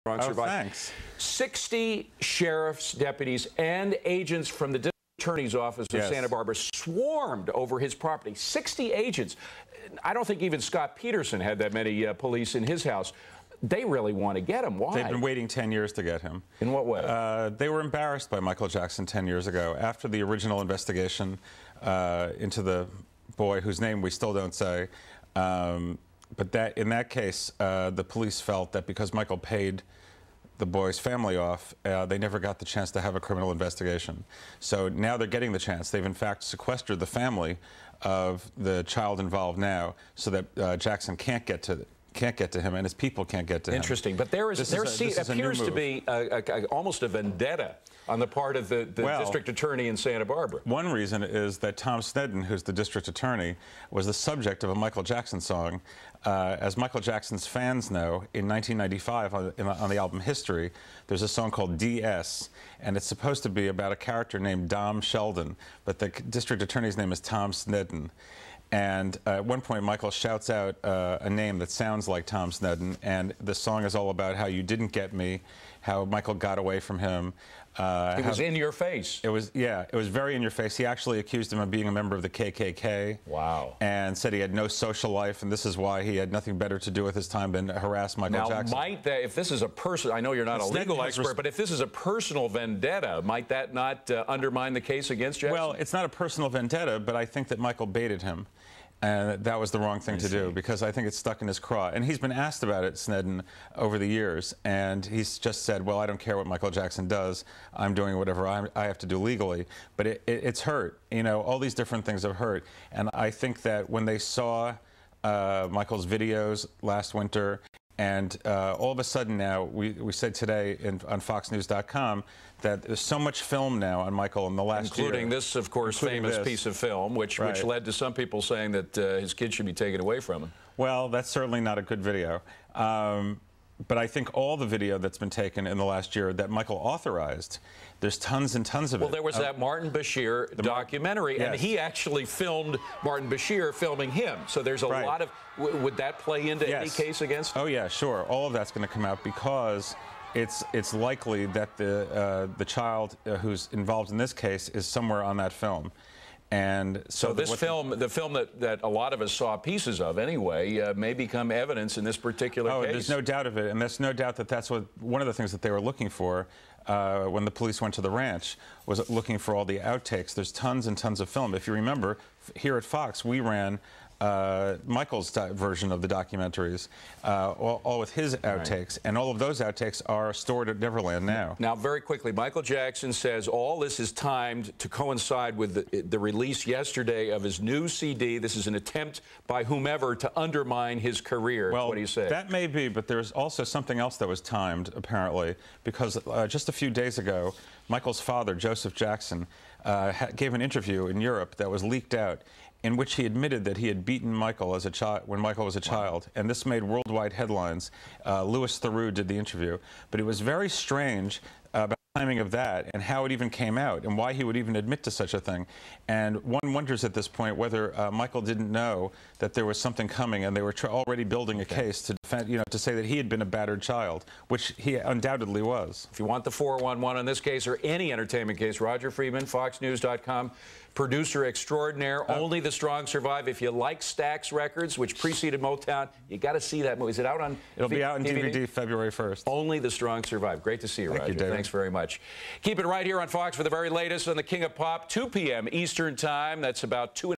Oh, thanks. 60 sheriff's deputies and agents from the district attorney's office of Santa Barbara swarmed over his property. 60 agents. I don't think even Scott Peterson had that many police in his house. They really want to get him. Why? They've been waiting 10 years to get him. In what way? They were embarrassed by Michael Jackson 10 years ago. After the original investigation into the boy whose name we still don't say, but in that case, the police felt that because Michael paid the boy's family off, they never got the chance to have a criminal investigation. So now they're getting the chance. They've in fact sequestered the family of the child involved now, so that Jackson can't get to him, and his people can't get to him. Interesting, but there appears to be almost a vendetta on the part of the district attorney in Santa Barbara. One reason is that Tom Sneddon, who's the district attorney, was the subject of a Michael Jackson song. As Michael Jackson's fans know, in 1995 on the album History, there's a song called DS, and it's supposed to be about a character named Dom Sheldon, but the district attorney's name is Tom Sneddon. And at one point, Michael shouts out a name that sounds like Tom Sneddon, and the song is all about how you didn't get me, how Michael got away from him. It was in your face. It was very in your face. He actually accused him of being a member of the KKK. Wow. And said he had no social life, and this is why he had nothing better to do with his time than harass Michael Jackson. Now, if this is a I know you're not a legal expert, but if this is a personal vendetta, might that not undermine the case against Jackson? Well, it's not a personal vendetta, but I think that Michael baited him. And that was the wrong thing to do, because I think it's stuck in his craw. And he's been asked about it, Sneddon, over the years, and he's just said, well, I don't care what Michael Jackson does. I'm doing whatever I have to do legally. But it's hurt. You know, all these different things have hurt. And I think that when they saw Michael's videos last winter, and all of a sudden now, we said today on FoxNews.com that there's so much film now on Michael in the last year. Including this, of course, famous piece of film, which led to some people saying that his kid should be taken away from him. Well, that's certainly not a good video. But I think all the video that's been taken in the last year that Michael authorized, there's tons and tons of it. Well, there was that Martin Bashir documentary, and he actually filmed Martin Bashir filming him. So there's a lot of... Would that play into any case against him? Oh, yeah, sure. All of that's going to come out because it's likely that the child who's involved in this case is somewhere on that film. And so this film, the film that a lot of us saw pieces of anyway, may become evidence in this particular case. Oh, there's no doubt of it, and there's no doubt that that's one of the things that they were looking for when the police went to the ranch, was looking for all the outtakes. There's tons and tons of film. If you remember, here at Fox, we ran Michael's version of the documentaries, all with his outtakes, and all of those outtakes are stored at Neverland now. Now, very quickly, Michael Jackson says all this is timed to coincide with the release yesterday of his new CD. This is an attempt by whomever to undermine his career. Well, what do you say? That may be, but there's also something else that was timed, apparently, because just a few days ago, Michael's father, Joseph Jackson, gave an interview in Europe that was leaked out, in which he admitted that he had beaten Michael as a child when Michael was a child, and this made worldwide headlines. Louis Theroux did the interview, but it was very strange about the timing of that and how it even came out and why he would even admit to such a thing. And one wonders at this point whether Michael didn't know that there was something coming, and they were already building a case to defend, to say that he had been a battered child, which he undoubtedly was. If you want the 411 on this case or any entertainment case, Roger Freeman, FoxNews.com, producer extraordinaire. Only the Strong Survive. If you like Stax Records, which preceded Motown, you got to see that movie. Is it out on? It'll be out on DVD February 1st. Only the Strong Survive. Great to see you, Roger. Thank you, David. Thanks very much. Keep it right here on Fox for the very latest on the King of Pop, 2 p.m. Eastern Time. That's about 2.